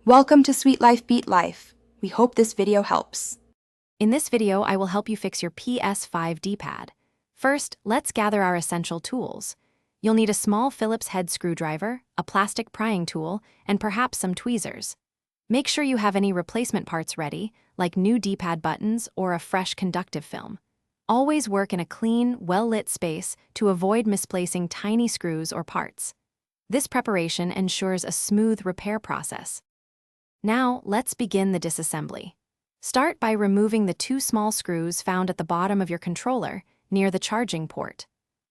Welcome to Sweet Life Beat Life. We hope this video helps. In this video, I will help you fix your PS5 D'Pad. First, let's gather our essential tools. You'll need a small Phillips head screwdriver, a plastic prying tool, and perhaps some tweezers. Make sure you have any replacement parts ready, like new D-pad buttons or a fresh conductive film. Always work in a clean, well-lit space to avoid misplacing tiny screws or parts. This preparation ensures a smooth repair process. Now, let's begin the disassembly. Start by removing the two small screws found at the bottom of your controller, near the charging port.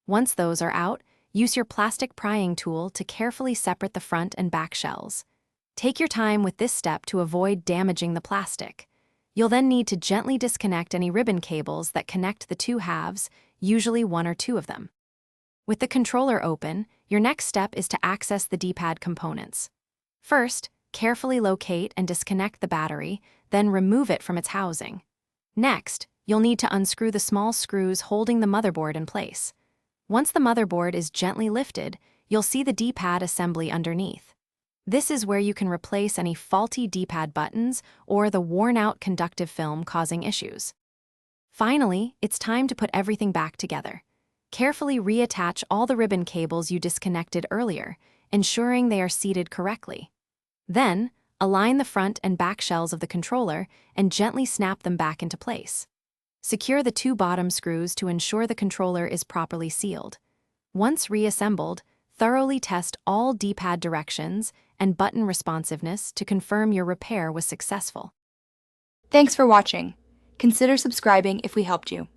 Once those are out, use your plastic prying tool to carefully separate the front and back shells. Take your time with this step to avoid damaging the plastic. You'll then need to gently disconnect any ribbon cables that connect the two halves, usually one or two of them. With the controller open, your next step is to access the D-pad components. First, carefully locate and disconnect the battery, then remove it from its housing. Next, you'll need to unscrew the small screws holding the motherboard in place. Once the motherboard is gently lifted, you'll see the D-pad assembly underneath. This is where you can replace any faulty D-pad buttons or the worn-out conductive film causing issues. Finally, it's time to put everything back together. Carefully reattach all the ribbon cables you disconnected earlier, ensuring they are seated correctly. Then, align the front and back shells of the controller and gently snap them back into place. Secure the two bottom screws to ensure the controller is properly sealed. Once reassembled, thoroughly test all D-pad directions and button responsiveness to confirm your repair was successful. Thanks for watching. Consider subscribing if we helped you.